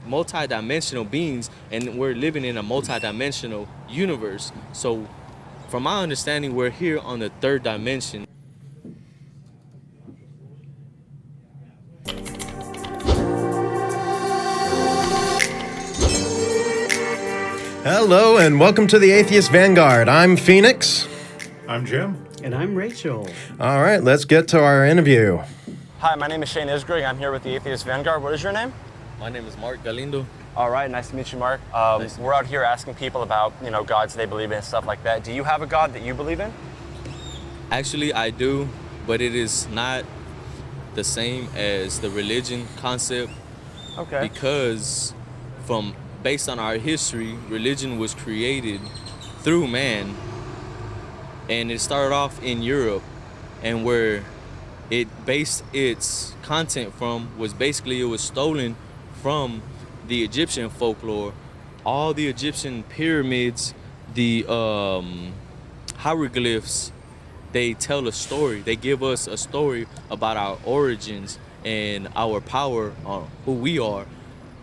multidimensional beings, and we're living in a multidimensional universe. So from my understanding, we're here on the third dimension. Hello and welcome to the Atheist Vanguard. I'm Phoenix. I'm Jim. And I'm Rachel. All right, let's get to our interview. Hi, my name is Shane Isgrig. I'm here with the Atheist Vanguard. What is your name? My name is Mark Galindo. All right, nice to meet you, Mark. We're out here asking people about, gods they believe in and stuff like that. Do you have a god that you believe in? Actually, I do, but it is not the same as the religion concept. Okay. Because based on our history, religion was created through man, and it started off in Europe, and where it based its content from was basically it was stolen from the Egyptian folklore. All the Egyptian pyramids, the hieroglyphs, they tell a story. They give us a story about our origins and our power on who we are.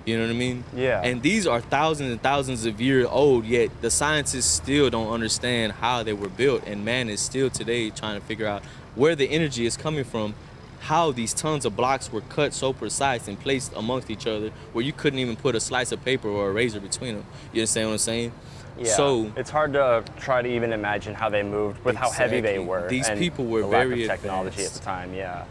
You know what I mean? Yeah. And these are thousands and thousands of years old, yet the scientists still don't understand how they were built, and man is still today trying to figure out where the energy is coming from, how these tons of blocks were cut so precise and placed amongst each other where you couldn't even put a slice of paper or a razor between them. You understand what I'm saying? Yeah. So it's hard to try to even imagine how they moved with how heavy they were. These and people were the very lack of technology advanced at the time. Yeah.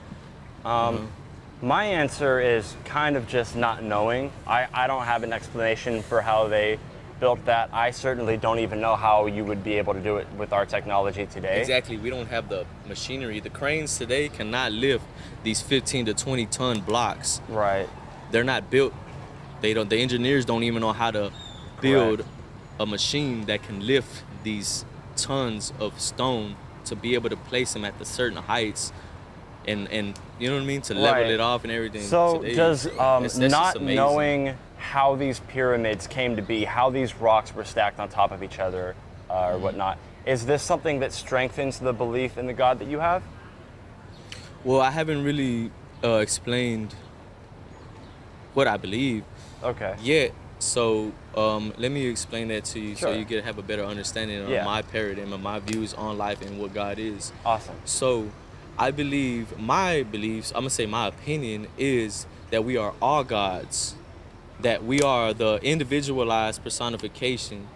My answer is kind of just not knowing. I don't have an explanation for how they built that. I certainly don't even know how you would be able to do it with our technology today. Exactly. We don't have the machinery. The cranes today cannot lift these 15 to 20 ton blocks. Right. They're not built. The engineers don't even know how to build a machine that can lift these tons of stone to be able to place them at the certain heights and you know what I mean, to level it off and everything. So today, does that's not amazing. knowing how these pyramids came to be, how these rocks were stacked on top of each other or whatnot, is this something that strengthens the belief in the God that you have? Well, I haven't really explained what I believe yet. So let me explain that to you so you can have a better understanding of my paradigm and my views on life and what God is. Awesome. So I believe, my beliefs, I'm going to say my opinion is that we are all gods, that we are the individualized personification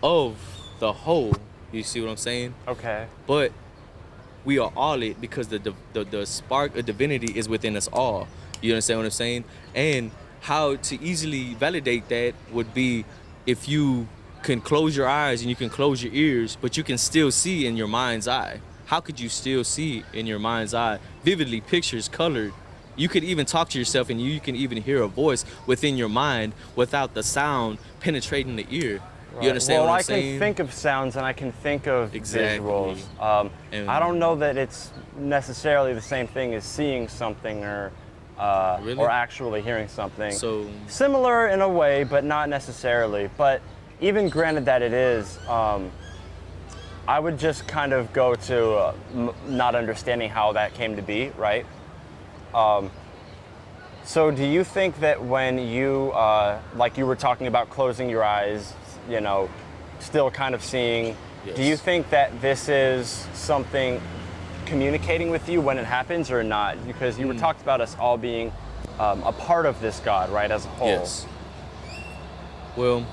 of the whole. You see what I'm saying? Okay. But we are all it because the spark of divinity is within us all. You understand what I'm saying? And how to easily validate that would be if you can close your eyes and you can close your ears, but you can still see in your mind's eye. How could you still see in your mind's eye vividly, pictures colored? You could even talk to yourself, and you can even hear a voice within your mind without the sound penetrating the ear. You understand what I'm saying? Well, I can think of sounds and I can think of visuals. I don't know that it's necessarily the same thing as seeing something or actually hearing something. So similar in a way, but not necessarily. But even granted that it is, I would just kind of go to not understanding how that came to be, right? So do you think that when you, like you were talking about closing your eyes, still kind of seeing, do you think that this is something communicating with you when it happens or not? Because you were talked about us all being a part of this God, right, as a whole. Yes. Well,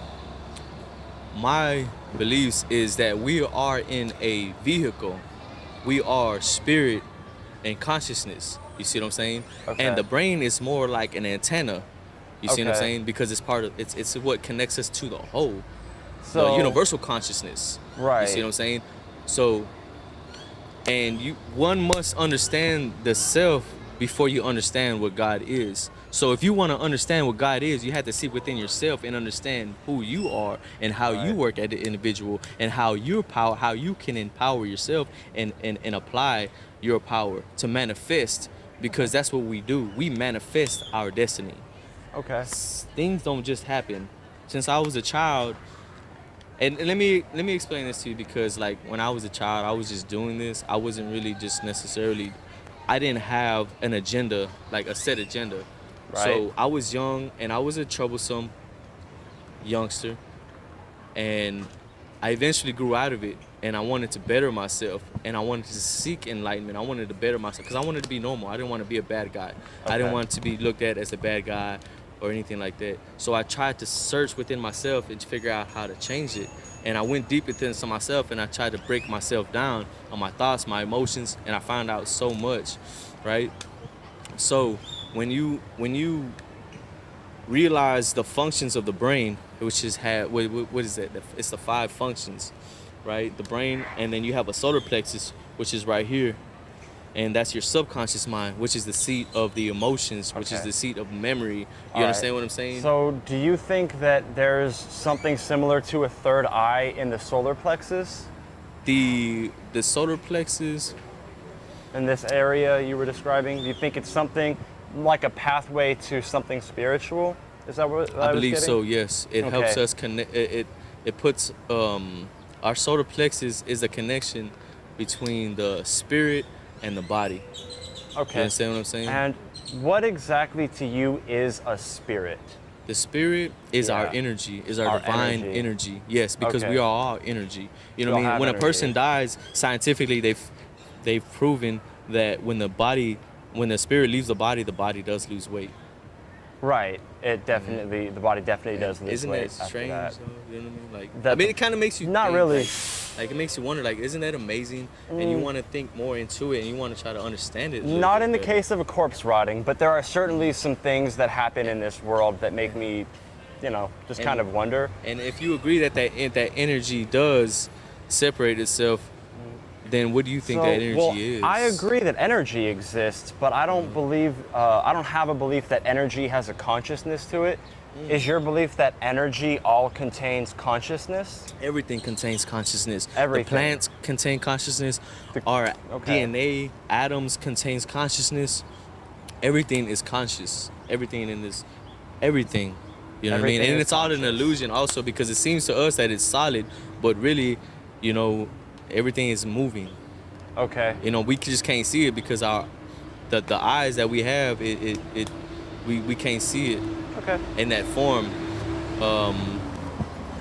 my beliefs is that we are in a vehicle. We are spirit and consciousness. You see what I'm saying? Okay. And the brain is more like an antenna. You see what I'm Okay. saying? Because it's what connects us to the whole. So, the universal consciousness. Right. You see what I'm saying? So, and one must understand the self before you understand what God is. So if you want to understand what God is, you have to see within yourself and understand who you are and how you work as an individual and how you can empower yourself and apply your power to manifest, because that's what we do. We manifest our destiny. Okay. Things don't just happen. Since I was a child, and let me explain this to you, because like when I was a child, I was just doing this. I wasn't really just necessarily, I didn't have an agenda, like a set agenda. Right. So I was young and I was a troublesome youngster, and I eventually grew out of it, and I wanted to better myself, and I wanted to seek enlightenment. I wanted to better myself because I wanted to be normal. I didn't want to be a bad guy. I didn't Okay. want to be looked at as a bad guy or anything like that. So I tried to search within myself and figure out how to change it. And I went deep into myself, and I tried to break myself down on my thoughts, my emotions, and I found out so much, right? So when you realize the functions of the brain, which is what is that? It's the 5 functions, right? The brain, and then you have a solar plexus, which is right here, and that's your subconscious mind, which is the seat of the emotions, which is Okay. the seat of memory. You All understand right. what I'm saying? So, do you think that there's something similar to a third eye in the solar plexus The solar plexus, in this area you were describing? Do you think it's something like a pathway to something spiritual? Is that what I was believe getting? so. Yes, it helps Okay. us connect. It puts our solar plexus is a connection between the spirit and the body. You Okay. understand what I'm saying? And what exactly to you is a spirit? The spirit is our Yeah. energy, is our Our divine energy. energy. Yes, because Okay. we are all energy. You know We what I all mean? When a have person energy. dies, scientifically they've proven that when the spirit leaves the body does lose weight. Right. It definitely, the body definitely does lose Isn't weight that after strange? that. though? You know what I mean? Like, That I mean, the- it kind of makes you Not think, really. Like it makes you wonder. Like, isn't that amazing? And you want to think more into it, and you want to try to understand it. a little Not bit in the better. case of a corpse rotting, but there are certainly some things that happen in this world that make me, just kind of wonder. And if you agree that that energy does separate itself, then what do you think that energy is? I agree that energy exists, but I don't believe, I don't have a belief that energy has a consciousness to it. Is your belief that energy all contains consciousness? Everything contains consciousness. Everything. The plants contain consciousness. Our okay. DNA, atoms contains consciousness. Everything is conscious. Everything in this, everything. You know what I mean? Everything And is it's all an conscious. illusion also because it seems to us that it's solid, but really, everything is moving. Okay. We just can't see it because the eyes that we have, we can't see it Okay. in that form.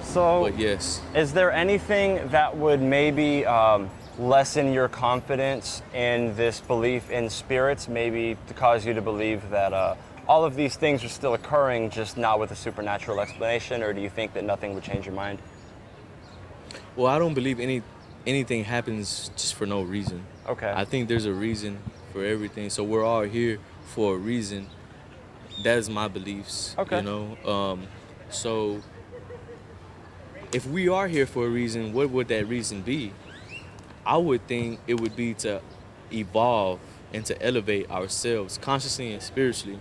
So, But yes. is there anything that would maybe lessen your confidence in this belief in spirits, maybe to cause you to believe that all of these things are still occurring, just not with a supernatural explanation, or do you think that nothing would change your mind? Well, I don't believe anything happens just for no reason. Okay. I think there's a reason for everything. So we're all here for a reason. That is my beliefs. Okay. So if we are here for a reason, what would that reason be? I would think it would be to evolve and to elevate ourselves consciously and spiritually.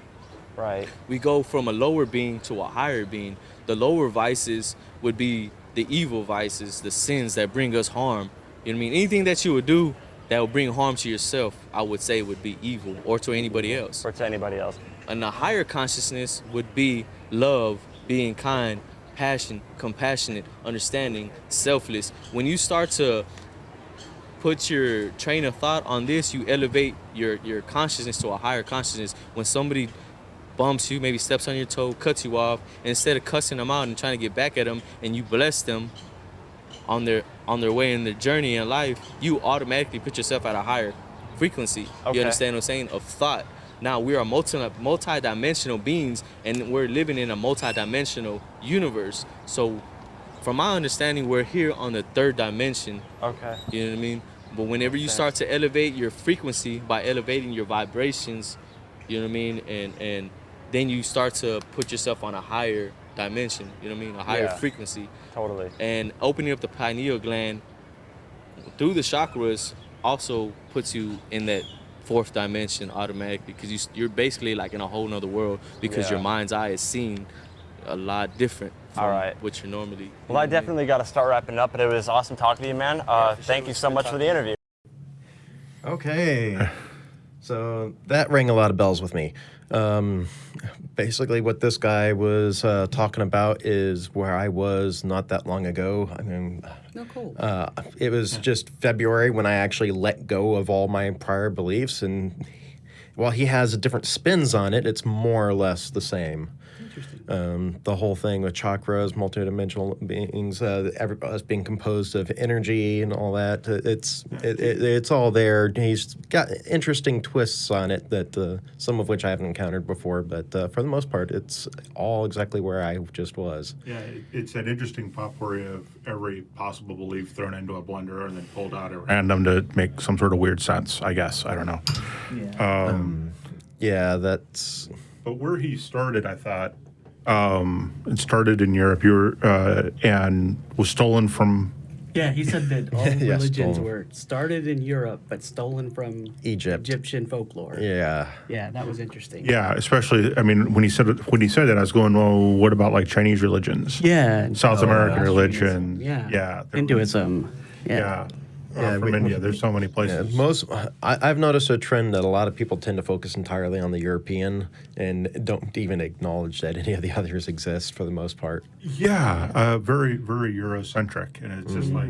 Right. We go from a lower being to a higher being. The lower vices would be the evil vices, the sins that bring us harm. You know what I mean? Anything that you would do that would bring harm to yourself, I would say would be evil, or to anybody else. Or to anybody else. And the higher consciousness would be love, being kind, passion, compassionate, understanding, selfless. When you start to put your train of thought on this, you elevate your consciousness to a higher consciousness. When somebody bumps you, maybe steps on your toe, cuts you off, and instead of cussing them out and trying to get back at them, and you bless them on their way in their journey in life, you automatically put yourself at a higher frequency. Okay. You understand what I'm saying? Of thought. Now we are multi-dimensional beings, and we're living in a multi-dimensional universe. So from my understanding, we're here on the 3rd dimension. Okay. You know what I mean? But whenever you start to elevate your frequency by elevating your vibrations, you know what I mean? And then you start to put yourself on a higher dimension, you know what I mean? A higher Yeah. frequency. Totally. And opening up the pineal gland through the chakras also puts you in that 4th dimension automatically, because you're basically like in a whole nother world, because Yeah. your mind's eye is seeing a lot different from All right. what you're normally. Well, I definitely got to start wrapping up, but it was awesome talking to you, man. Thank you so much for the interview. Okay. So that rang a lot of bells with me. Basically, what this guy was talking about is where I was not that long ago. I mean, Oh, cool. it was just February when I actually let go of all my prior beliefs, and while he has different spins on it, it's more or less the same. Interesting. The whole thing with chakras, multidimensional beings, us being composed of energy and all that, it's all there. He's got interesting twists on it that some of which I haven't encountered before, but for the most part, it's all exactly where I just was. Yeah, it's an interesting potpourri of every possible belief thrown into a blender and then pulled out at random to make some sort of weird sense, I guess. I don't know. Yeah. Yeah, that's... But where he started, I thought, it started in Europe, and was stolen from. Yeah, he said that all Yeah, religions stolen. were started in Europe, but stolen from Egypt. Egyptian folklore. Yeah. Yeah, that was interesting. Yeah, especially. I mean, when he said that, I was going, well, what about like Chinese religions? Yeah. and South American Austrians, religion. Yeah. Yeah. Hinduism. Yeah. Yeah, From India, there's so many Yeah, places. I've noticed a trend that a lot of people tend to focus entirely on the European and don't even acknowledge that any of the others exist for the most part. Yeah, very, very Eurocentric, and it's just like.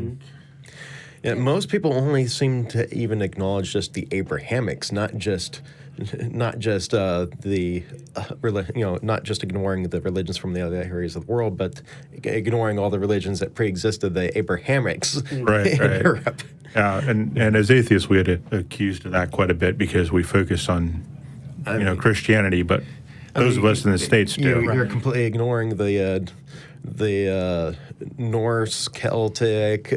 Yeah, most people only seem to even acknowledge just the Abrahamics, not just not just not just ignoring the religions from the other areas of the world, but ignoring all the religions that pre-existed the Abrahamics Right, in right. Europe. And as atheists, we had accused of that quite a bit because we focus on, Christianity, but those of us in the States do. You're completely ignoring the Norse, Celtic,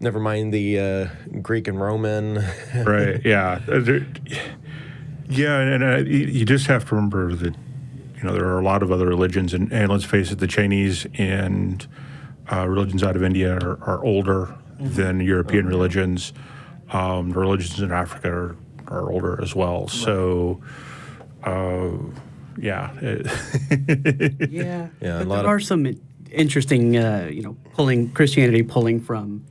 never mind the Greek and Roman. Right, yeah. You just have to remember that, there are a lot of other religions, and let's face it, the Chinese and religions out of India are older than European religions. The religions in Africa are older as well. Right. So, Yeah. Yeah, But there are some interesting, Christianity pulling from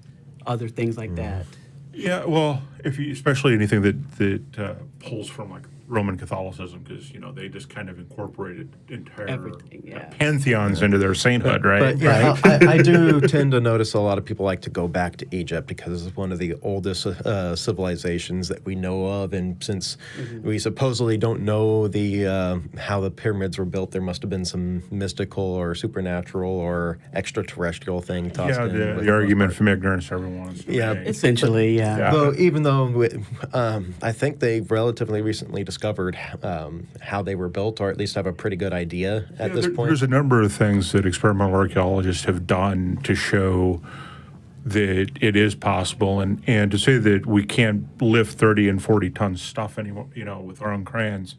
other things like that. yeah, well, especially anything that pulls from like Roman Catholicism, because they just kind of incorporated entire Everything, yeah. pantheons into their sainthood, right? But yeah, I do tend to notice a lot of people like to go back to Egypt because it's one of the oldest civilizations that we know of, and since we supposedly don't know how the pyramids were built, there must have been some mystical or supernatural or extraterrestrial thing tossed in. Yeah, the argument from ignorance, everyone's. Yeah, Essentially, yeah. Though, even though I think they relatively recently discovered how they were built, or at least have a pretty good idea at this point. There's a number of things that experimental archaeologists have done to show that it is possible, and to say that we can't lift 30 and 40 ton stuff anymore, with our own crayons.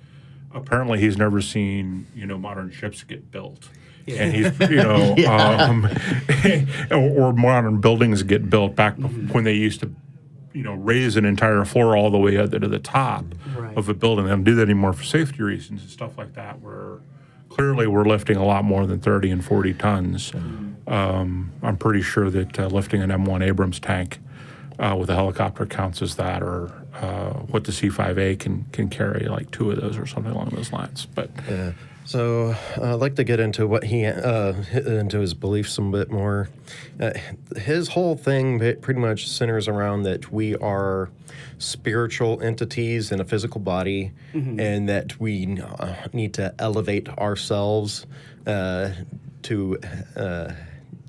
Apparently, he's never seen modern ships get built. Yeah. And he's, or modern buildings get built back when they used to, raise an entire floor all the way up to the top Right. of a building. They don't do that anymore for safety reasons and stuff like that, where clearly we're lifting a lot more than 30 and 40 tons. I'm pretty sure that lifting an M1 Abrams tank with a helicopter counts as that, or what the C-5A can carry, like 2 of those or something along those lines. But Yeah. So I'd like to get into what into his beliefs a bit more. His whole thing pretty much centers around that we are spiritual entities in a physical body, and that we need to elevate ourselves to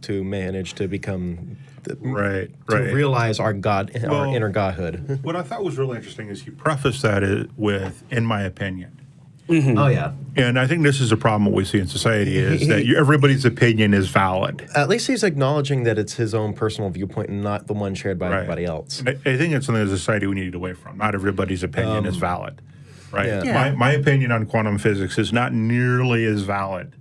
manage to become right. to realize our God, our Well, inner godhood. What I thought was really interesting is he prefaced that with, in my opinion. Oh yeah. And I think this is a problem what we see in society is that everybody's opinion is valid. At least he's acknowledging that it's his own personal viewpoint and not the one shared by everybody else. I think it's something as a society we need to get away from. Not everybody's opinion is valid, right? Yeah. Yeah. My opinion on quantum physics is not nearly as valid.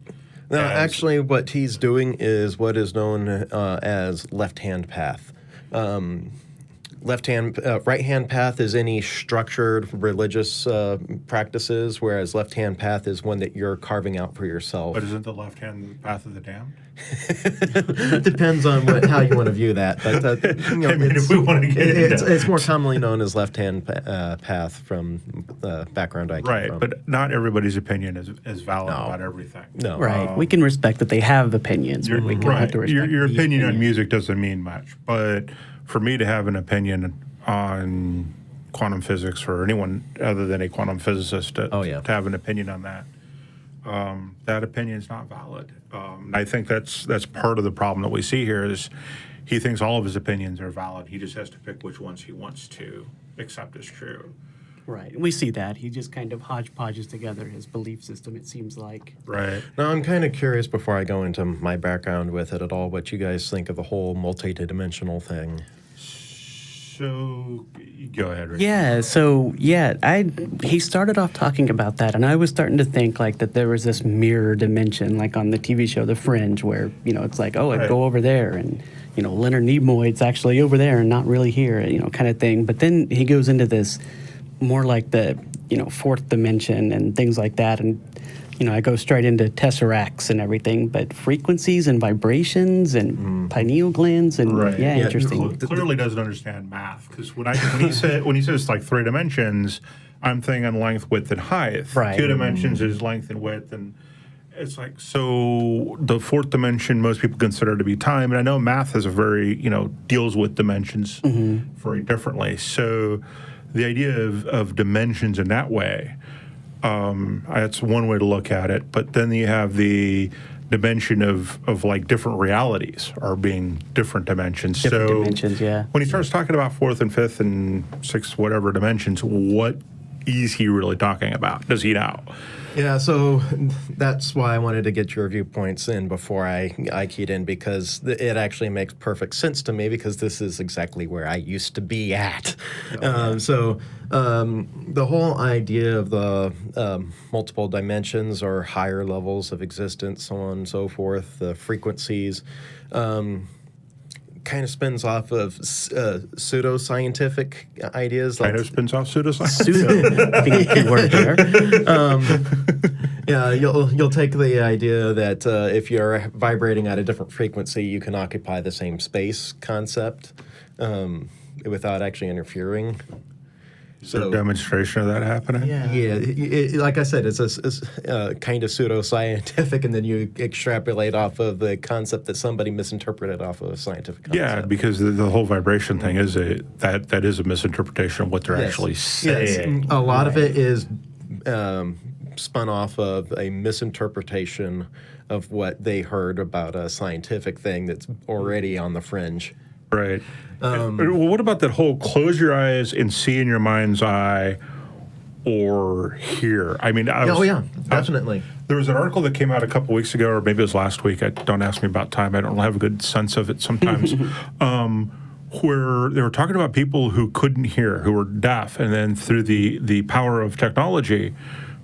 No, as- actually, what he's doing is what is known as left-hand path. Right-hand path is any structured religious practices, whereas left-hand path is one that you're carving out for yourself. But isn't the left hand the path of the damned? It depends on how you want to view that. But I mean, if we want to get into it's more commonly known as left-hand path from the background I came right, from. but not everybody's opinion is valid No. about everything. No. Right. We can respect that they have opinions, but we can have to respect Your the opinion on music doesn't mean much, but for me to have an opinion on quantum physics or anyone other than a quantum physicist to have an opinion on that. That opinion is not valid. And I think that's part of the problem that we see here is he thinks all of his opinions are valid. He just has to pick which ones he wants to accept as true. Right. We see that. He just kind of hodgepodges together his belief system, it seems like. Right. Now, I'm kind of curious before I go into my background with it at all, what you guys think of the whole multidimensional thing. So, go ahead, Rick. He started off talking about that, and I was starting to think like that there was this mirror dimension, like on the TV show The Fringe, where, it's like, I'd go over there, and, Leonard Nimoy's actually over there and not really here, kind of thing. But then he goes into this more like the, fourth dimension and things like that, and I go straight into tesseracts and everything, but frequencies and vibrations and pineal glands and interesting. Clearly doesn't understand math, because when he says like 3 dimensions, I'm thinking length, width, and height. Right. 2 dimensions is length and width, and it's like, so the 4th dimension most people consider to be time, and I know math is a very deals with dimensions very differently. So the idea of dimensions in that way. That's one way to look at it, but then you have the dimension of like different realities are being different dimensions. Different dimensions, yeah. When he starts talking about 4th and 5th and 6th, whatever dimensions, what is he really talking about? Does he know? Yeah, so that's why I wanted to get your viewpoints in before I keyed in, because it actually makes perfect sense to me, because this is exactly where I used to be at. The whole idea of the multiple dimensions or higher levels of existence, so on and so forth, the frequencies, kind of spins off of pseudo-scientific ideas. Kind of spins off pseudoscience. Key word there. You'll take the idea that if you're vibrating at a different frequency, you can occupy the same space concept without actually interfering. So a demonstration of that happening? Like I said, it's a kind of pseudo-scientific, and then you extrapolate off of the concept that somebody misinterpreted off of a scientific concept. Yeah, because the whole vibration thing is that is a misinterpretation of what they're actually saying. Yes. A lot of it is spun off of a misinterpretation of what they heard about a scientific thing that's already on the fringe. Right. Well, what about that whole close your eyes and see in your mind's eye or hear? I mean, definitely. There was an article that came out a couple weeks ago, or maybe it was last week. Don't ask me about time. I don't have a good sense of it sometimes. Where they were talking about people who couldn't hear, who were deaf, and then through the power of technology,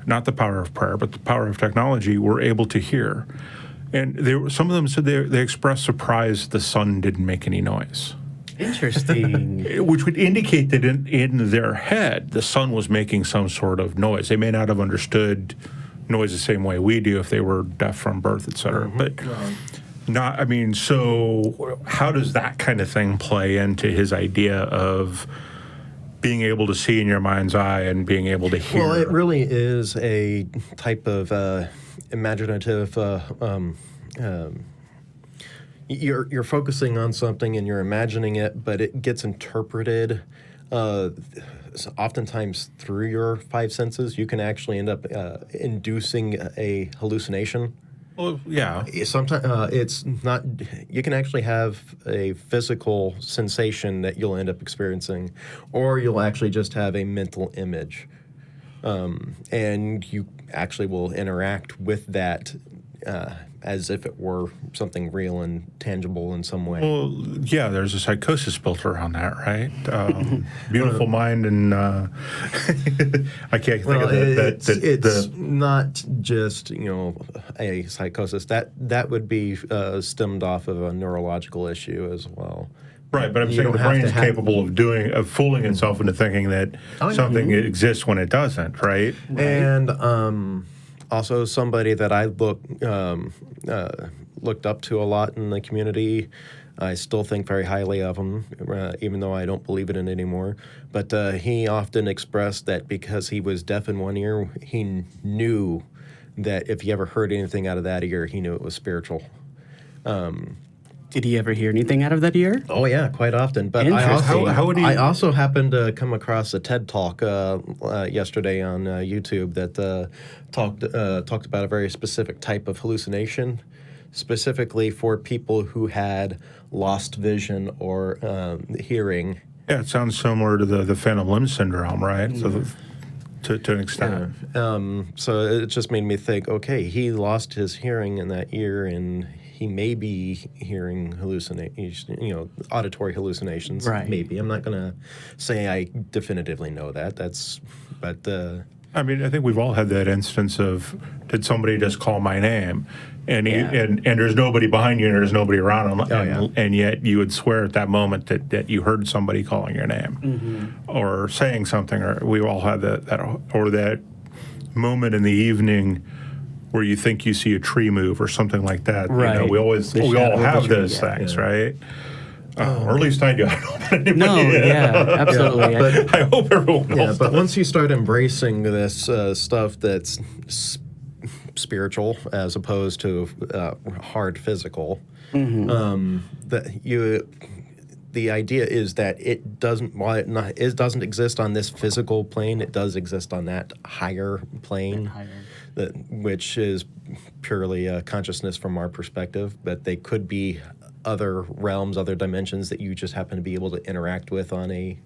not the power of prayer, but the power of technology, were able to hear. And some of them said they expressed surprise the sun didn't make any noise. Interesting. Which would indicate that in their head, the sun was making some sort of noise. They may not have understood noise the same way we do if they were deaf from birth, et cetera. But so how does that kind of thing play into his idea of being able to see in your mind's eye and being able to hear? Well, it really is a type of imaginative. You're focusing on something and you're imagining it, but it gets interpreted. Oftentimes through your 5 senses, you can actually end up inducing a hallucination. Well, yeah. Sometimes it's not. You can actually have a physical sensation that you'll end up experiencing, or you'll actually just have a mental image, and you actually will interact with that as if it were something real and tangible in some way. Well, yeah, there's a psychosis built around that, right? Beautiful mind, and I can't think of that. It's not just a psychosis. That would be stemmed off of a neurological issue as well. Right, but I'm saying the brain is capable of fooling itself into thinking that something exists when it doesn't, right? And also, somebody that I looked up to a lot in the community. I still think very highly of him, even though I don't believe it in anymore. But he often expressed that because he was deaf in one ear, he knew that if he ever heard anything out of that ear, he knew it was spiritual. Did he ever hear anything out of that ear? Oh yeah, quite often. But Interesting. How would he? I also happened to come across a TED talk yesterday on YouTube that talked about a very specific type of hallucination, specifically for people who had lost vision or hearing. Yeah, it sounds similar to the phantom limb syndrome, right? So, to an extent. So it just made me think, okay, he lost his hearing in that ear, and he may be hearing auditory hallucinations. Right. Maybe. I'm not going to say I definitively know that. But I mean, I think we've all had that instance of, did somebody just call my name? And and there's nobody behind you and there's nobody around them. And yet you would swear at that moment that you heard somebody calling your name or saying something. Or we all had that moment in the evening where you think you see a tree move or something like that. Right. You know, we all have those things, right? Or at least I do. I don't know about anybody. No, yeah, absolutely. but I hope everyone else but does. once you start embracing this stuff that's spiritual as opposed to hard physical, the idea is that it doesn't exist on this physical plane. It does exist on that higher plane, which is purely consciousness from our perspective. But they could be other realms, other dimensions that you just happen to be able to interact with on a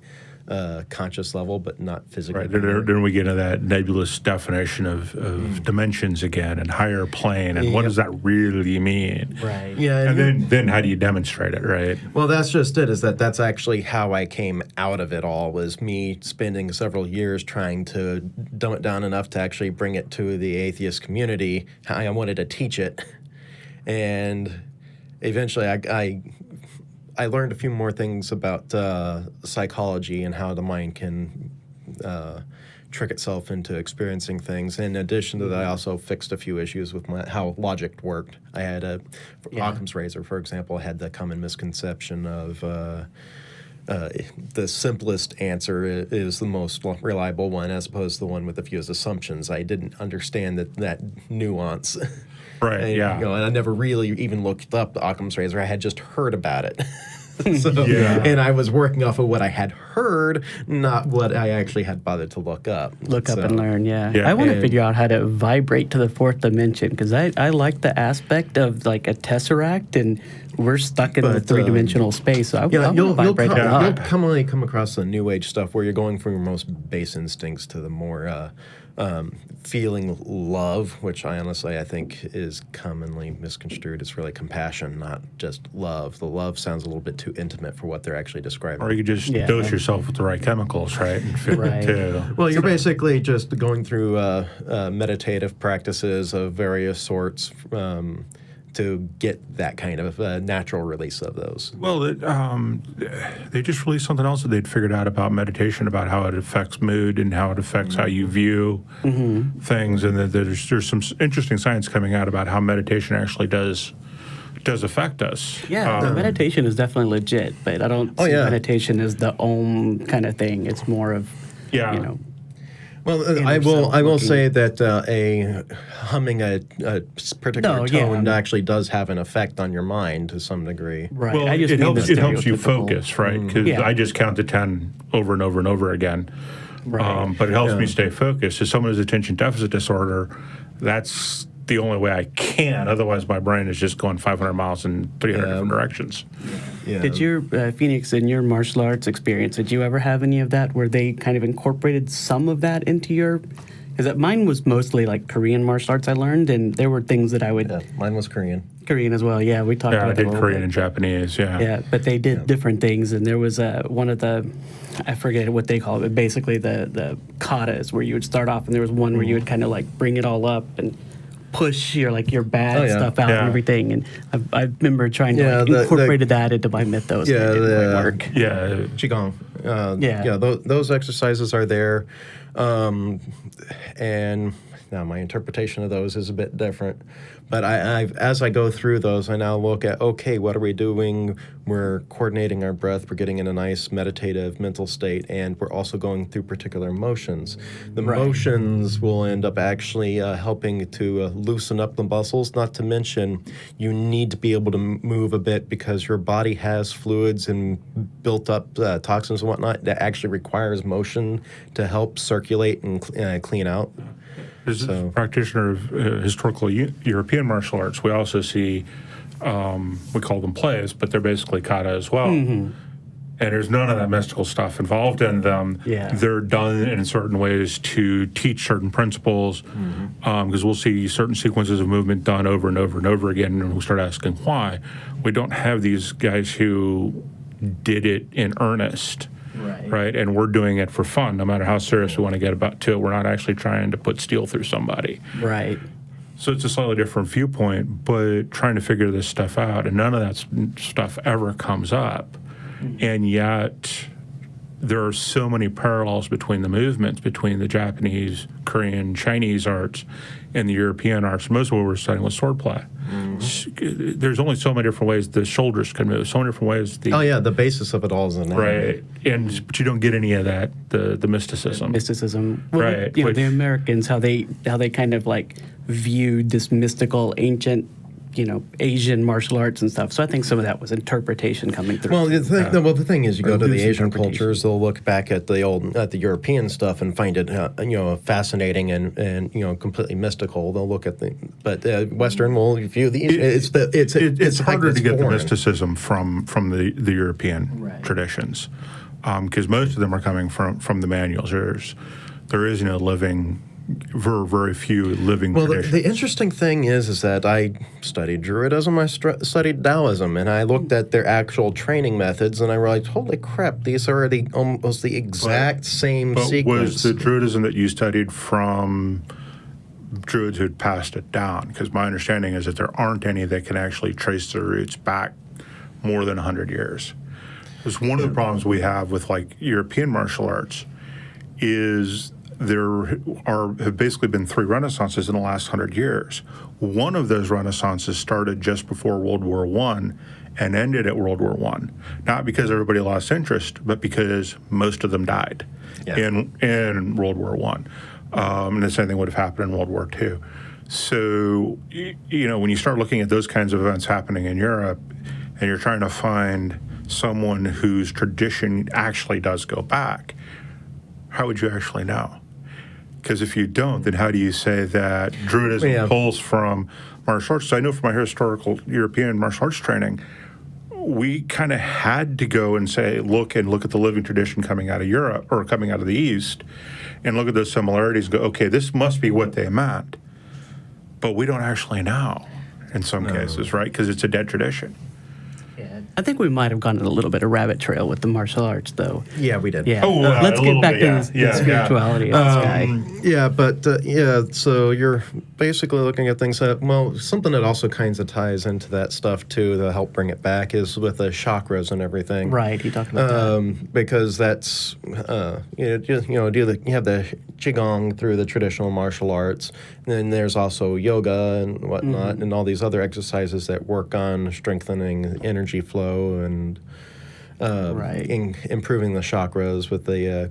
conscious level, but not physically. Right. Then we get into that nebulous definition of dimensions again and higher plane, and what does that really mean? Right. Yeah. And then how do you demonstrate it, right? Well, that's just it, is that's actually how I came out of it all, was me spending several years trying to dumb it down enough to actually bring it to the atheist community. I wanted to teach it. And eventually I learned a few more things about psychology and how the mind can trick itself into experiencing things. In addition to that, I also fixed a few issues with how logic worked. I had Occam's razor, for example, had the common misconception of the simplest answer is the most reliable one, as opposed to the one with the fewest assumptions. I didn't understand that nuance. Right, And I never really even looked up the Occam's razor. I had just heard about it. And I was working off of what I had heard, not what I actually had bothered to look up. Look up and learn, I want to figure out how to vibrate to the fourth dimension, because I like the aspect of like a tesseract, and we're stuck in the three-dimensional space. So I want to vibrate you'll commonly come across the New Age stuff where you're going from your most base instincts to the more feeling love, which I think is commonly misconstrued. It's really compassion, not just love. The love sounds a little bit too intimate for what they're actually describing. Or you could just dose yourself with the right chemicals, right? And feel it too. Well, you're basically just going through meditative practices of various sorts to get that kind of natural release of those. Well, they just released something else that they'd figured out about meditation, about how it affects mood and how it affects how you view things, and that there's some interesting science coming out about how meditation actually does affect us. Yeah, the meditation is definitely legit, but I don't see meditation as the Om kind of thing. It's more of, Well, I will say that humming a particular tone actually does have an effect on your mind to some degree. Right. Well, it helps you focus, right? Because I just count to 10 over and over and over again. Right. But it helps me stay focused. As someone who has attention deficit disorder, that's the only way I can. Otherwise, my brain is just going 500 miles in 300 different directions. Yeah. Did your, Phoenix, in your martial arts experience, did you ever have any of that where they kind of incorporated some of that into your... Because mine was mostly like Korean martial arts I learned, and there were things that I would... Yeah, mine was Korean. Korean as well, we talked about that. I did Korean and Japanese, Yeah, but they did different things, and there was one of the... I forget what they call it, but basically the katas, where you would start off, and there was one where you would kind of like bring it all up and push your bad stuff out and everything. And I remember trying to incorporate that into my mythos. Yeah, and it didn't quite work. Yeah, Qigong. Those exercises are there, and Now, my interpretation of those is a bit different, but as I go through those, I now look at, okay, what are we doing? We're coordinating our breath. We're getting in a nice meditative mental state, and we're also going through particular motions. The motions will end up actually helping to loosen up the muscles, not to mention you need to be able to move a bit because your body has fluids and built up toxins and whatnot that actually requires motion to help circulate and clean out. As a practitioner of historical European martial arts, we also see, we call them plays, but they're basically kata as well. And there's none of that mystical stuff involved in them. Yeah. They're done in certain ways to teach certain principles, because we'll see certain sequences of movement done over and over and over again, and we'll start asking why. We don't have these guys who did it in earnest. Right, and we're doing it for fun, no matter how serious we want to get to it. We're not actually trying to put steel through somebody. Right. So it's a slightly different viewpoint, but trying to figure this stuff out, and none of that stuff ever comes up. And yet, there are so many parallels between the movements, between the Japanese, Korean, Chinese arts, and the European arts. Most of what we're studying was swordplay. There's only so many different ways the shoulders can move, so many different ways. The basis of it all is anatomy. Right, but you don't get any of that, the mysticism. Mysticism. Well, Right, you know, which- the Americans, how they kind of like viewed this mystical, ancient, you know, Asian martial arts and stuff. So I think some of that was interpretation coming through. Well, the thing is, you go to the loose Asian interpretation. cultures, they'll look back at the European stuff and find it, fascinating and completely mystical. They'll look at but Western will view It's harder to get the foreign. mysticism from the European traditions, because most of them are coming from the manuals. There is no living, very few living traditions. The interesting thing is that I studied Druidism, I studied Taoism, and I looked at their actual training methods, and I realized, holy crap, these are almost the exact same But sequence. was the Druidism that you studied from Druids who'd passed it down? Because my understanding is that there aren't any that can actually trace their roots back more than 100 years. Because one of the problems we have with like European martial arts is there have basically been 3 renaissances in the last 100 years. One of those renaissances started just before World War I and ended at World War I. Not because everybody lost interest, but because most of them died in World War I. And the same thing would have happened in World War II. So, when you start looking at those kinds of events happening in Europe, and you're trying to find someone whose tradition actually does go back, how would you actually know? Because if you don't, then how do you say that Druidism pulls from martial arts? So I know from my historical European martial arts training, we kind of had to go and say, look at the living tradition coming out of Europe or coming out of the East, and look at those similarities and go, okay, this must be what they meant. But we don't actually know in some cases, right? Because it's a dead tradition. I think we might have gone on a little bit of rabbit trail with the martial arts, though. Yeah, we did. Yeah. Oh, Let's a get little back bit, to the spirituality of this guy. So you're basically looking at things that, something that also kind of ties into that stuff too to help bring it back is with the chakras and everything. Right, he talked about that. Because that's, you have the Qigong through the traditional martial arts, and then there's also yoga and whatnot, and all these other exercises that work on strengthening energy flow and improving the chakras with the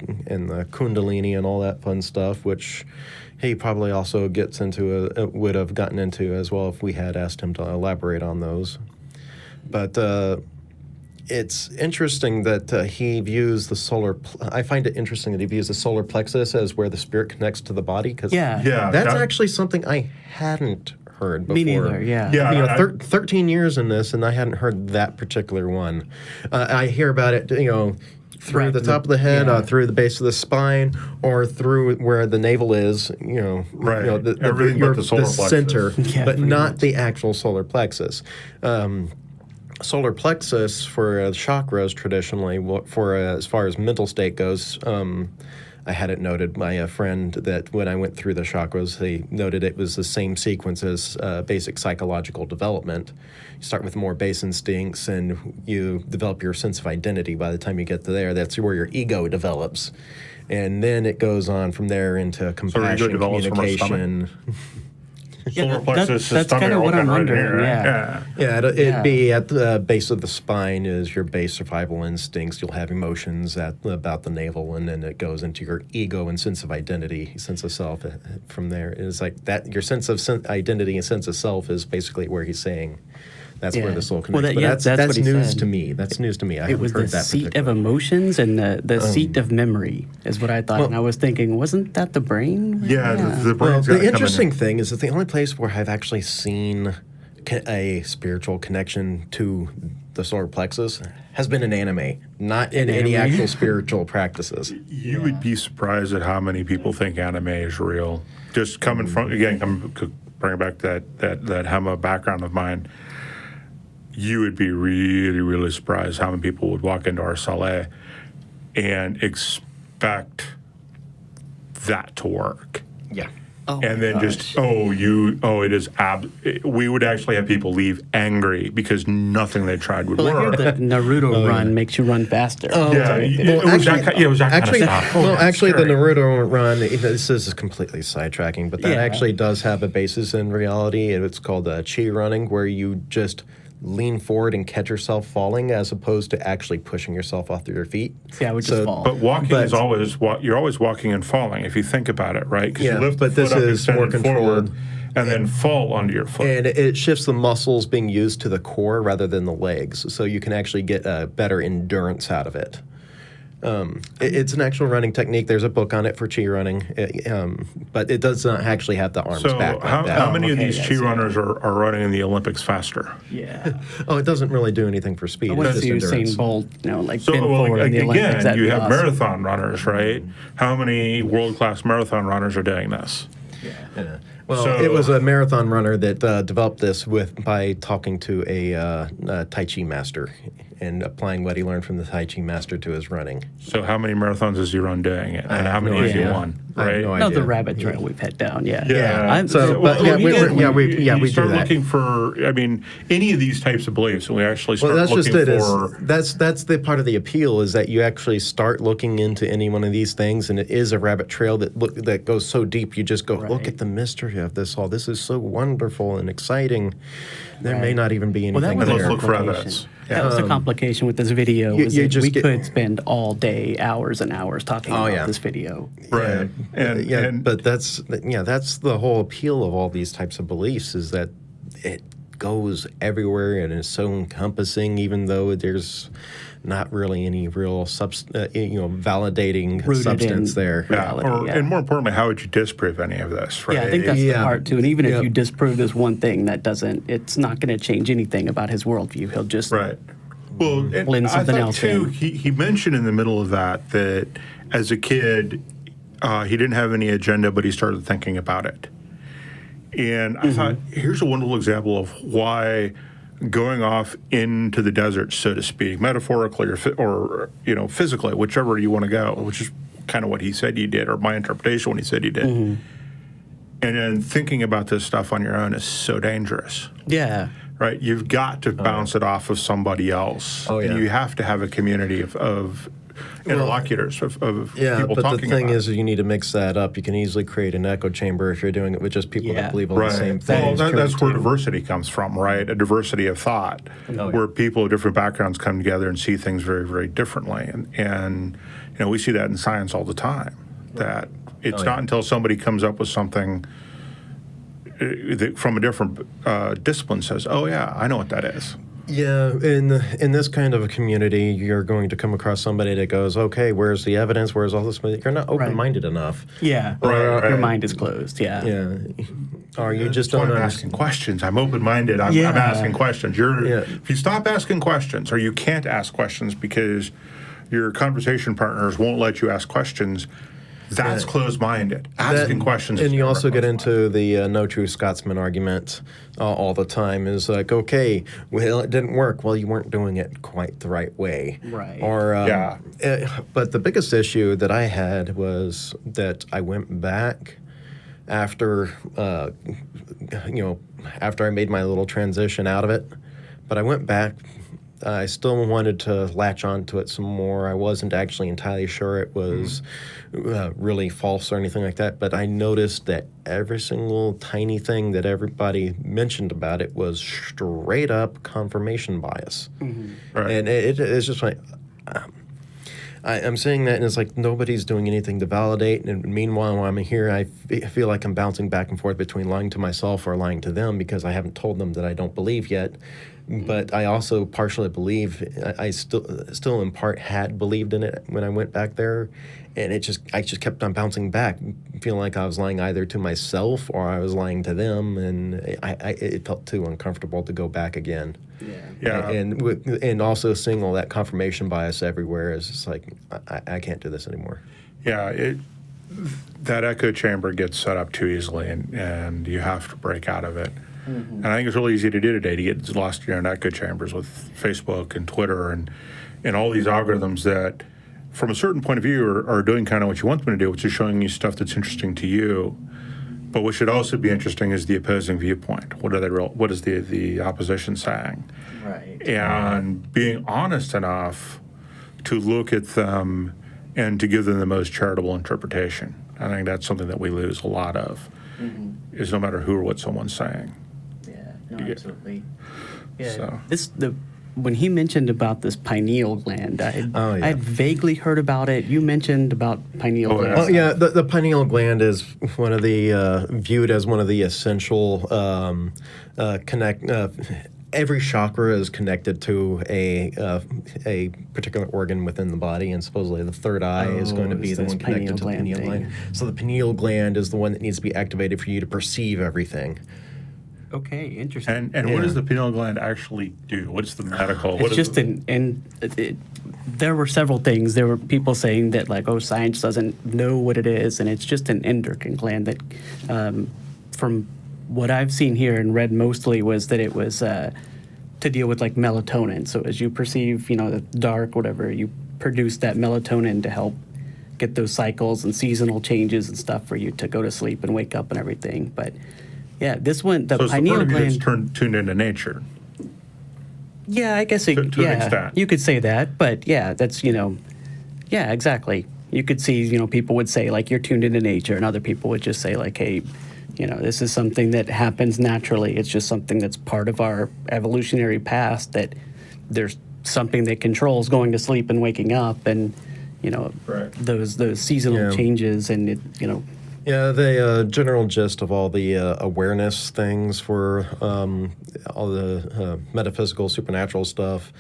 kundalini and all that fun stuff, which he probably also would have gotten into as well if we had asked him to elaborate on those. But it's interesting that he views the solar. I find it interesting that he views the solar plexus as where the spirit connects to the body, because that's actually something I hadn't heard before. Me neither, yeah. 13 years in this, and I hadn't heard that particular one. I hear about it, through the top of the head, through the base of the spine, or through where the navel is, Everything but the solar plexus. center, but not much. the actual solar plexus. Solar plexus for chakras traditionally, for as far as mental state goes, I had it noted. My friend that when I went through the chakras, they noted it was the same sequence as basic psychological development. You start with more base instincts, and you develop your sense of identity. By the time you get to there, that's where your ego develops, and then it goes on from there into compassion, communication. Solar plexus, that's kind of what I'm wondering. Right? Yeah, it'd be at the base of the spine is your base survival instincts. You'll have emotions about the navel, and then it goes into your ego and sense of identity, sense of self. From there, it's like that. Your sense of identity and sense of self is basically where he's saying that's where the soul connects. Well, that's news said. to me. That's news to me. I It was haven't the heard that seat particular. of emotions and the seat of memory is what I thought. And I was thinking, wasn't that the brain? Yeah, the Well, brain's gotta the come in interesting thing is that the only place where I've actually seen a spiritual connection to the solar plexus has been in anime, not in any anime? actual spiritual practices. You would be surprised at how many people think anime is real. Just coming from, again, I'm bringing back that Hema background of mine. You would be really, really surprised how many people would walk into our salle and expect that to work. Yeah. And then it is we would actually have people leave angry because nothing they tried would Well, I hear work. the Naruto run makes you run faster. Yeah, it was that kind of stuff. Well, actually, the scary. Naruto run, this is completely sidetracking, but that Yeah. actually does have a basis in reality. It's called chi running, where you just lean forward and catch yourself falling as opposed to actually pushing yourself off your feet. See, I would just fall. But walking is always you're always walking and falling if you think about it, right? Because Yeah, you lift but the this foot up is and more extend it forward, controlled. and then fall onto your foot. And it shifts the muscles being used to the core rather than the legs, so you can actually get a better endurance out of it. It's an actual running technique. There's a book on it for chi running, but it does not actually have the arms So back like how that. many of okay, these I chi see. runners are running in the Olympics faster? Yeah. Oh, it doesn't really do anything for speed. I want It's to just see endurance. Usain Bolt, So pin forward in the Olympics. again, That'd you be have awesome. marathon runners, right? How many world-class marathon runners are doing this? Yeah. Well, So- it was a marathon runner that developed this by talking to a Tai Chi master and applying what he learned from the Tai Chi master to his running. So how many marathons has he run doing it, and have how many no has he idea. won? I have Right? no No, idea. the rabbit trail we've had down. Yeah. Yeah. But yeah, we start do that. looking for. I mean, any of these types of beliefs, and we actually start Well, that's looking just it. for. That's the part of the appeal is that you actually start looking into any one of these things, and it is a rabbit trail that goes so deep. You just go look Right. at the mystery of this all. This is so wonderful and exciting. There may not even be Well, that anything was And there. let's look for complication. evidence. That was the complication with this video. you Was that just we get- could spend all day, hours and hours talking about yeah. this video. Right. And but that's the whole appeal of all these types of beliefs is that it goes everywhere and is so encompassing, even though there's not really any real validating Rooted substance in there. reality. and more importantly, how would you disprove any of this? Right? Yeah, I think that's the Yeah. part too. And even Yeah. if you disprove this one thing, it's not going to change anything about his worldview. He'll just Right. Well, and Blend I something thought else too. in. He mentioned in the middle of that as a kid, he didn't have any agenda, but he started thinking about it. And I thought, here's a wonderful example of why going off into the desert, so to speak, metaphorically or physically, whichever you want to go, which is kind of what he said you did, or my interpretation when he said you did. And then thinking about this stuff on your own is so dangerous. yeah. Right, you've got to bounce it off of somebody else. Oh, yeah. And you have to have a community of interlocutors, of Yeah, people but talking the thing about is, you need to mix that up. You can easily create an echo chamber if you're doing it with just people Yeah. that believe on right. the same That thing. is true, that's where too. diversity comes from, right? A diversity of thought, where people of different backgrounds come together and see things very, very differently. And we see that in science all the time. That it's not until somebody comes up with something that from a different discipline says, "Oh yeah, I know what that is." Yeah, in this kind of a community, you're going to come across somebody that goes, "Okay, where's the evidence? Where's all this?" You're not open-minded enough. Yeah. Right. Your mind is closed. Yeah. Yeah, or you just That's why don't I'm understand. asking questions. I'm open-minded. I'm Yeah. asking questions. Yeah. If you stop asking questions, or you can't ask questions because your conversation partners won't let you ask questions, That's closed-minded. Asking questions. And is you never also get closed-minded. into the no true Scotsman argument all the time. Is like, okay, well, it didn't work. Well, you weren't doing it quite the right way. Right. Or Yeah. but the biggest issue that I had was that I went back after after I made my little transition out of it. But I went back. I still wanted to latch onto it some more. I wasn't actually entirely sure it was really false or anything like that, but I noticed that every single tiny thing that everybody mentioned about it was straight up confirmation bias. Right. And it's just like, I'm saying that, and it's like nobody's doing anything to validate. And meanwhile, while I'm here, I feel like I'm bouncing back and forth between lying to myself or lying to them because I haven't told them that I don't believe yet. But I also partially believe. I still in part had believed in it when I went back there, and I just kept on bouncing back, feeling like I was lying either to myself or I was lying to them, and it felt too uncomfortable to go back again. Yeah. And also seeing all that confirmation bias everywhere is just like I can't do this anymore. Yeah, that echo chamber gets set up too easily, and you have to break out of it. And I think it's really easy to do today to get lost in your own echo chambers with Facebook and Twitter and all these algorithms that, from a certain point of view, are doing kind of what you want them to do, which is showing you stuff that's interesting to you. But what should also be interesting is the opposing viewpoint. What is the opposition saying? Right. And being honest enough to look at them and to give them the most charitable interpretation. I think that's something that we lose a lot of, is no matter who or what someone's saying. Yeah, no, Yeah. absolutely. Yeah, So. When he mentioned about this pineal gland, I Oh, yeah. had vaguely heard about it. You mentioned about pineal Oh, yeah. gland. Oh yeah, the pineal gland is one of the viewed as one of the essential every chakra is connected to a particular organ within the body, and supposedly the third eye is going to be it's the this one connected to the pineal pineal gland gland. So the pineal gland is the one that needs to be activated for you to perceive everything. Okay, interesting. And what does the pineal gland actually do? What's the medical? It's just there were several things. There were people saying that, like, oh, science doesn't know what it is, and it's just an endocrine gland that, from what I've seen here and read mostly, was that it was to deal with, like, melatonin. So as you perceive, the dark, whatever, you produce that melatonin to help get those cycles and seasonal changes and stuff for you to go to sleep and wake up and everything. But yeah, this one, the So it's the pineal part of you that's gland. tuned into nature. Yeah, I guess To an extent. you could say that, but yeah, that's yeah, exactly. You could see, people would say like you're tuned into nature, and other people would just say like, hey, this is something that happens naturally. It's just something that's part of our evolutionary past, that there's something that controls going to sleep and waking up, and Right. those seasonal Yeah. changes, and it. Yeah, the general gist of all the awareness things for all the metaphysical, supernatural stuff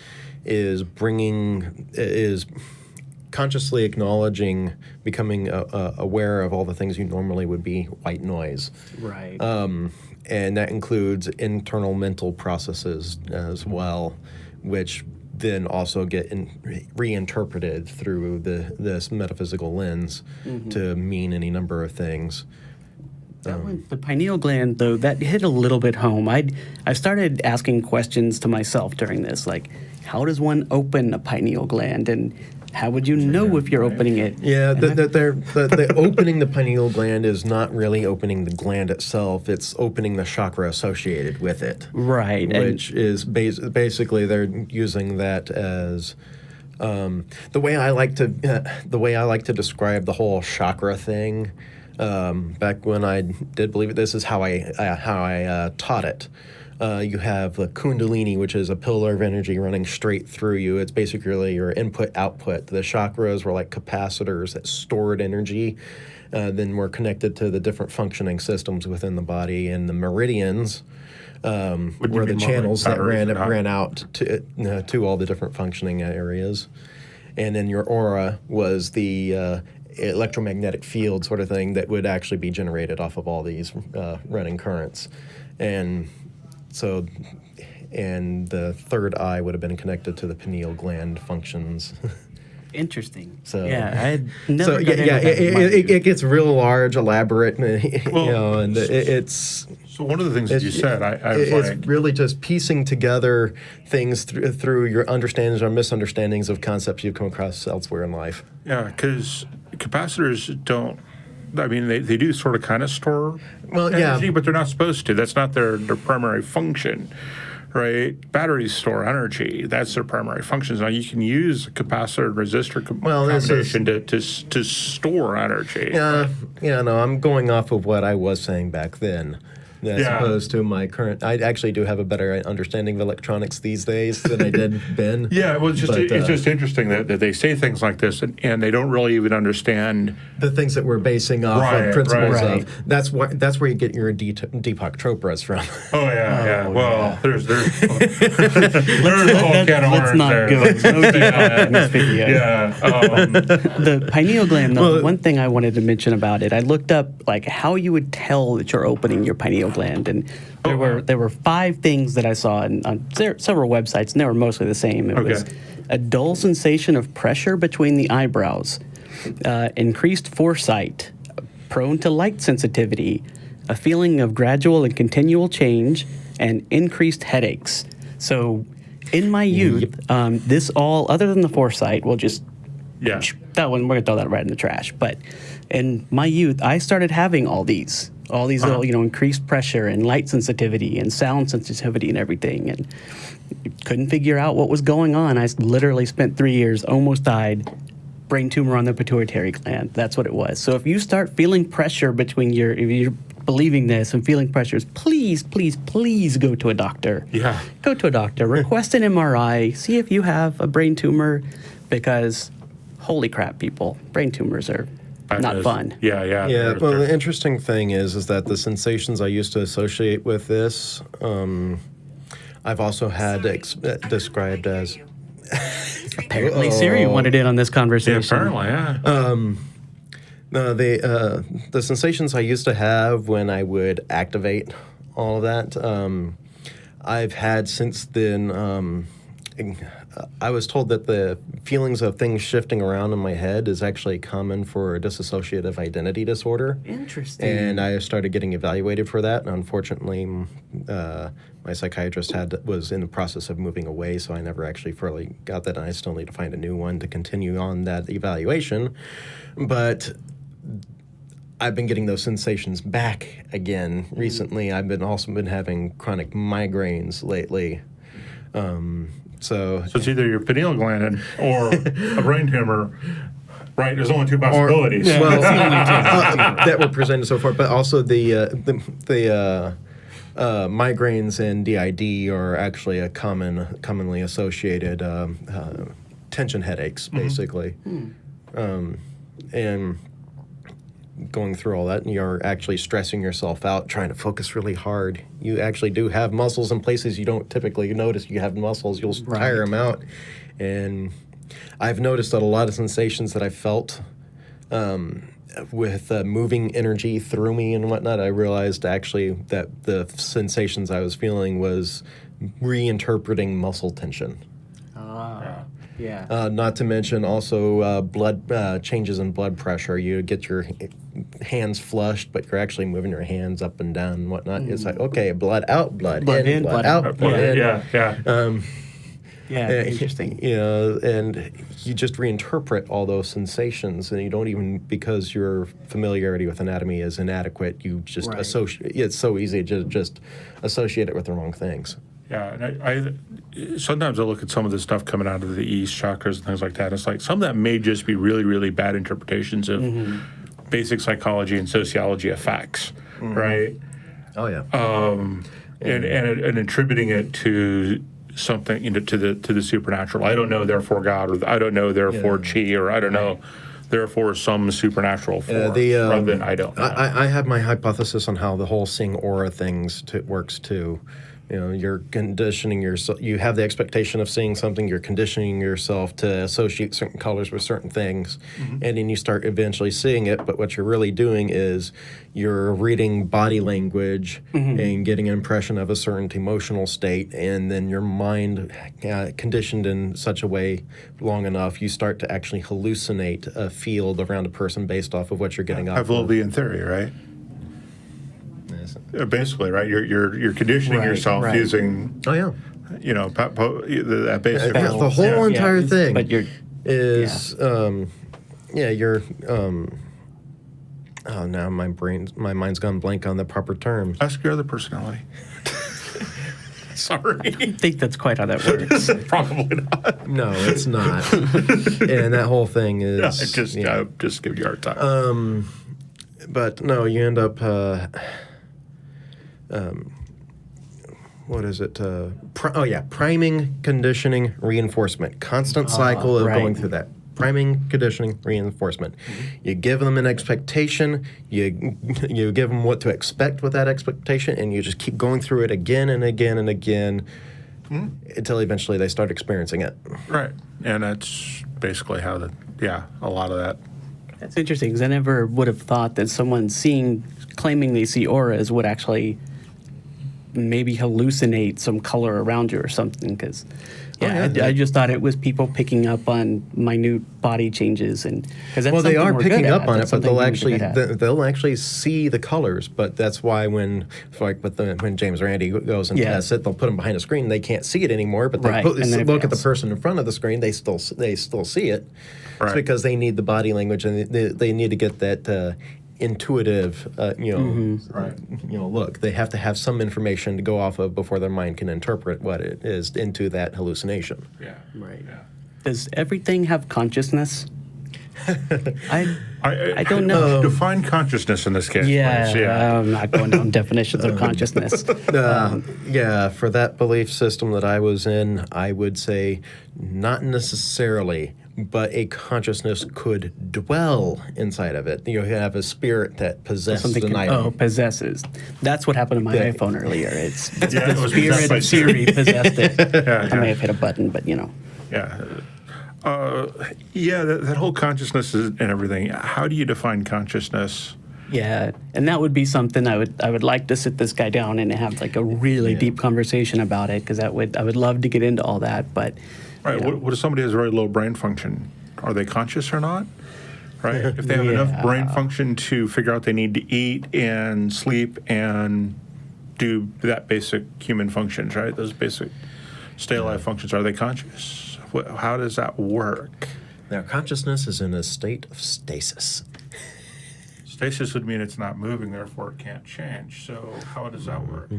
is consciously acknowledging, becoming aware of all the things you normally would be white noise. Right. And that includes internal mental processes as well, which then also get reinterpreted through this metaphysical lens to mean any number of things. The pineal gland, though, that hit a little bit home. I started asking questions to myself during this, like, how does one open a pineal gland, and how would you know if you're opening it? Yeah, the opening the pineal gland is not really opening the gland itself. It's opening the chakra associated with it. Right. Which is basically they're using that as the way I like to describe the whole chakra thing. Back when I did believe it, this is how I taught it. You have the Kundalini, which is a pillar of energy running straight through you. It's basically your input-output. The chakras were like capacitors that stored energy. Then we're connected to the different functioning systems within the body. And the meridians were the channels that ran out to all the different functioning areas. And then your aura was the electromagnetic field sort of thing that would actually be generated off of all these running currents. And the third eye would have been connected to the pineal gland functions. Interesting. So yeah, I had never. So got into that with my it gets real large, elaborate, Well, and it's. So one of the things that you said, I was it's like, really just piecing together things through your understandings or misunderstandings of concepts you've come across elsewhere in life. yeah, because capacitors don't. I mean, they do sort of kind of store energy, but they're not supposed to. That's not their primary function, right? Batteries store energy. That's their primary functions. Now, you can use a capacitor and resistor combination to store energy. Yeah, no, I'm going off of what I was saying back then. As opposed to my current, I actually do have a better understanding of electronics these days than I did then. Yeah, well, it's just interesting that they say things like this and they don't really even understand the things that we're basing off of principles right. of. That's where you get your Deepak Chopras from. Oh yeah. Well, there's a whole can of Let's worms not there. go no deeper in this video. Yeah. The pineal gland, though, one thing I wanted to mention about it, I looked up like how you would tell that you're opening your pineal gland, and there were 5 things that I saw on several websites, and they were mostly the same. It was a dull sensation of pressure between the eyebrows, increased foresight, prone to light sensitivity, a feeling of gradual and continual change, and increased headaches. So in my youth, this all, other than the foresight, we'll just, that one, we're going to throw that right in the trash. But in my youth, I started having all these little, increased pressure and light sensitivity and sound sensitivity and everything. And couldn't figure out what was going on. I literally spent 3 years, almost died, brain tumor on the pituitary gland. That's what it was. So if you start feeling pressure between if you're believing this and feeling pressures, please, please, please go to a doctor. Yeah. Go to a doctor. Request an MRI. See if you have a brain tumor, because holy crap, people, brain tumors are not fun. Yeah. Well, the interesting thing is that the sensations I used to associate with this, I've also had described as. Apparently, Siri wanted in on this conversation. Yeah, apparently, No, the sensations I used to have when I would activate all of that, I've had since then. I was told that the feelings of things shifting around in my head is actually common for dissociative identity disorder. Interesting. And I started getting evaluated for that. And unfortunately, my psychiatrist was in the process of moving away, so I never actually fully got that. And I still need to find a new one to continue on that evaluation. But I've been getting those sensations back again recently. I've also been having chronic migraines lately. So it's either your pineal gland or a brain tumor, right? There's only 2 possibilities. That were presented so far, but also the migraines and DID are actually a commonly associated tension headaches, basically. And going through all that, and you're actually stressing yourself out, trying to focus really hard. You actually do have muscles in places you don't typically notice you have muscles. You'll tire them out. And I've noticed that a lot of sensations that I felt with moving energy through me and whatnot, I realized actually that the sensations I was feeling was reinterpreting muscle tension. Yeah. Not to mention also blood changes in blood pressure. You get your hands flushed, but you're actually moving your hands up and down and whatnot. It's like, okay, blood out, blood in, blood out, blood in. Yeah, interesting. And you just reinterpret all those sensations, and you don't even, because your familiarity with anatomy is inadequate, you just associate. It's so easy to just associate it with the wrong things. Yeah, and I sometimes I look at some of the stuff coming out of the East, chakras and things like that. It's like some of that may just be really, really bad interpretations of basic psychology and sociology effects, right? Oh yeah. And attributing it to something, to the supernatural. I don't know, therefore God, or I don't know, therefore chi, or I don't know, therefore some supernatural force. Rather than I don't know. I have my hypothesis on how the whole seeing aura things works too. You're conditioning yourself. You have the expectation of seeing something. You're conditioning yourself to associate certain colors with certain things, and then you start eventually seeing it. But what you're really doing is you're reading body language and getting an impression of a certain emotional state, and then your mind, conditioned in such a way long enough, you start to actually hallucinate a field around a person based off of what you're getting off of. Pavlovian theory, right? Basically, right? You're conditioning yourself using. Oh yeah. That basic. The whole entire thing. But you're is you're oh, now my mind's gone blank on the proper term. Ask your other personality. Sorry. I don't think that's quite how that works. Probably not. No, it's not. And that whole thing is Just give you a hard time. but no, you end up what is it? Priming, conditioning, reinforcement. Constant cycle of going through that. Priming, conditioning, reinforcement. You give them an expectation, you give them what to expect with that expectation, and you just keep going through it again and again and again until eventually they start experiencing it. Right. And that's basically how a lot of that. That's interesting, because I never would have thought that someone claiming they see auras would actually maybe hallucinate some color around you or something, because I just thought it was people picking up on minute body changes, and because they are picking up on it, but they'll actually see the colors. But that's why when James Randi goes and tests it, they'll put them behind a screen. They can't see it anymore, but they look at the person in front of the screen. They still see it. Right. It's because they need the body language, and they need to get that intuitive, look. They have to have some information to go off of before their mind can interpret what it is into that hallucination. Yeah. Right. Yeah. Does everything have consciousness? I don't know. Define consciousness in this case. I'm not going down definitions of consciousness. For that belief system that I was in, I would say not necessarily, but a consciousness could dwell inside of it. You have a spirit that possesses an item. Oh, possesses. That's what happened to my iPhone earlier. It's the it spirit of Siri possessed it. I may have hit a button, but Yeah. That whole consciousness and everything. How do you define consciousness? Yeah, and that would be something I would like to sit this guy down and have like a really deep conversation about it, because I would love to get into all that, but. Right. What if somebody has very low brain function? Are they conscious or not? Right. If they have enough brain function to figure out they need to eat and sleep and do that basic human functions, right? Those basic stay alive functions, are they conscious? How does that work? Now, consciousness is in a state of stasis. Stasis would mean it's not moving, therefore it can't change. So how does that work?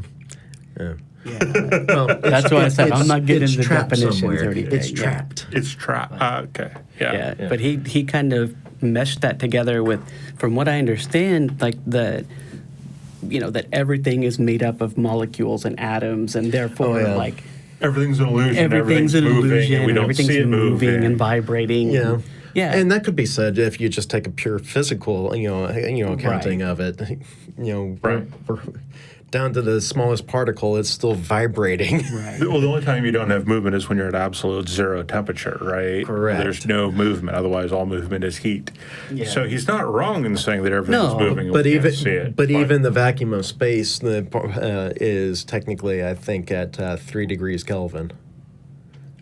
Yeah. Well, that's why I said I'm not getting into definitions or anything. It's trapped. It's trapped. Okay. Yeah. But he kind of meshed that together with, from what I understand, like that everything is made up of molecules and atoms, and therefore like everything's an illusion. Everything's an moving, illusion. And we don't everything's see it moving and vibrating. Yeah. Yeah. And that could be said if you just take a pure physical, accounting of it. Down to the smallest particle, it's still vibrating. Right. Well, the only time you don't have movement is when you're at absolute zero temperature, right? Correct. There's no movement. Otherwise, all movement is heat. Yeah. So he's not wrong in saying that everything's moving. But even the vacuum of space is technically, I think, at 3 degrees Kelvin.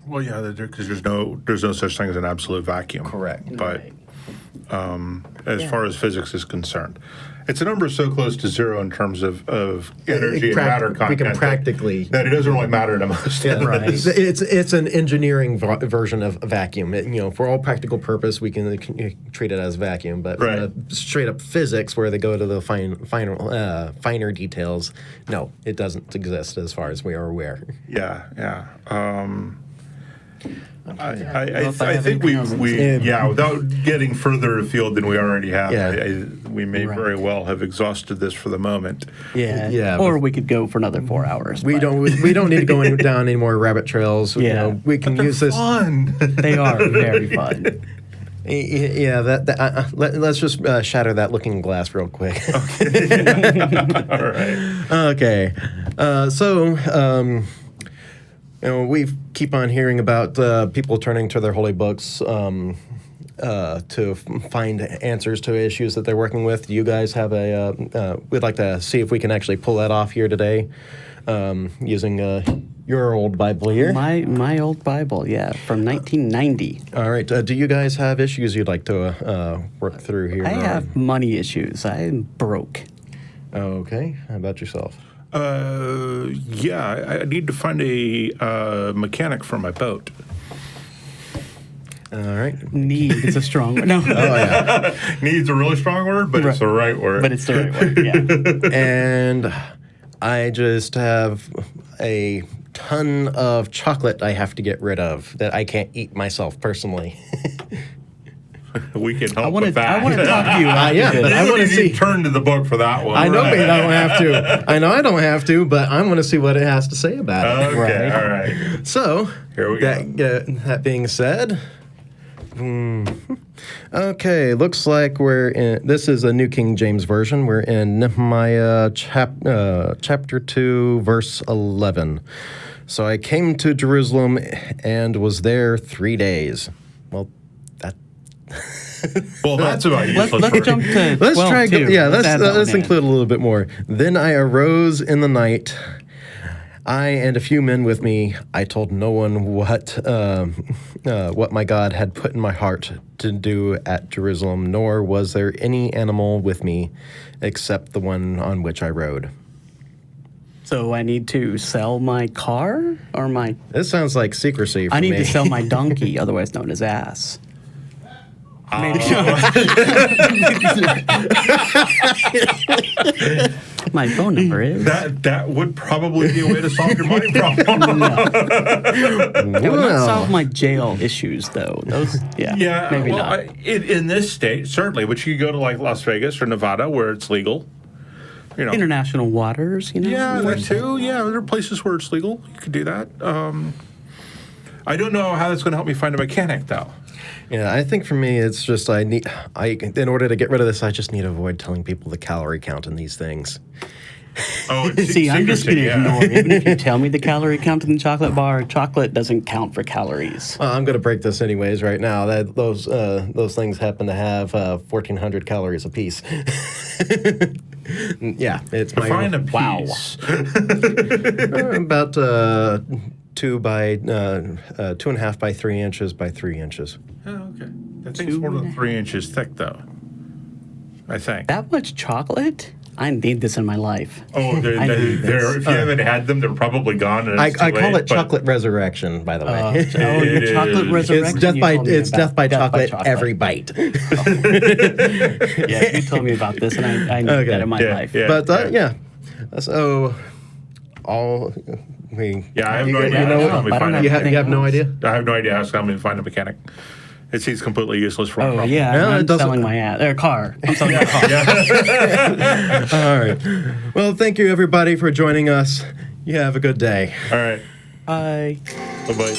Well, yeah, because there's no such thing as an absolute vacuum. Correct. But as far as physics is concerned, it's a number so close to zero in terms of energy and matter content. We can practically that it doesn't really matter to most. Yeah, right. It's an engineering version of vacuum. For all practical purpose, we can treat it as vacuum. But straight up physics, where they go to the finer details, no, it doesn't exist as far as we are aware. Yeah. I think without getting further afield than we already have, we may very well have exhausted this for the moment. Yeah. Or we could go for another 4 hours. We don't need to go down any more rabbit trails. We can use this. Fun. They are very fun. Yeah, let's just shatter that looking glass real quick. All right. Okay. We keep on hearing about people turning to their holy books to find answers to issues that they're working with. Do you guys have we'd like to see if we can actually pull that off here today using your old Bible here. My old Bible, yeah, from 1990. All right. Do you guys have issues you'd like to work through here? I have money issues. I'm broke. Okay. How about yourself? Yeah, I need to find a mechanic for my boat. All right. Need is a strong word. No. Oh, yeah. Need's a really strong word, but it's the right word. But it's the right word, yeah. And I just have a ton of chocolate I have to get rid of that I can't eat myself personally. We can help I want with that. to talk to you. Yeah, but I want to see. Turn to the book for that one. I know, right? but I don't have to. I know I don't have to, but I want to see what it has to say about it. Okay, Right. all right. So, Here we go. That being said, okay, looks like we're in. This is a New King James Version. We're in Nehemiah chapter 2, verse 11. So I came to Jerusalem and was there 3 days. Well, that. Well, that's about useless. Let's jump to Let's 12 try. too. Yeah, add that let's one in. include a little bit more. Then I arose in the night. I and a few men with me. I told no one what my God had put in my heart to do at Jerusalem, nor was there any animal with me, except the one on which I rode. So I need to sell my car or my... This sounds like secrecy for I need me. to sell my donkey, otherwise known as ass. My phone number is... That would probably be a way to solve your money problem. It would not Well. solve my jail issues, though. Those, Yeah, maybe well, not. in this state, certainly, but you could go to like Las Vegas or Nevada where it's legal. You know. International waters, you know? Yeah, there too. Yeah, there are places where it's legal. You could do that. I don't know how that's going to help me find a mechanic, though. Yeah, I think for me, it's just in order to get rid of this, I just need to avoid telling people the calorie count in these things. Oh, it's See, I'm just going to secrecy, ignore. Even if you tell me the calorie count in the chocolate bar, chocolate doesn't count for calories. Well, I'm going to break this anyways right now. Those things happen to have 1,400 calories apiece. Yeah, it's my Find a Wow. piece. about 2.5 by 3 inches by 3 inches. Oh, okay. That thing's more than 3 inches thick, though. I think. That much chocolate? I need this in my life. Oh, I need if this. you haven't had them, they're probably gone. And I it's too call late, it chocolate resurrection, by the way. Oh, It the chocolate is. resurrection. It's death you by told me about. death by chocolate every bite. Yeah, you told me about this, and I need Okay. that in my Yeah, life. yeah. But yeah, so all we. Yeah, I have no you idea. know, how to find a you mechanic. have no idea. I have no idea how I'm going to find a mechanic. It seems completely useless for a Oh problem. yeah, No, I'm it doesn't- selling my car. I'm selling my car. All right. Well, thank you everybody for joining us. You have a good day. All right. Bye. Bye-bye.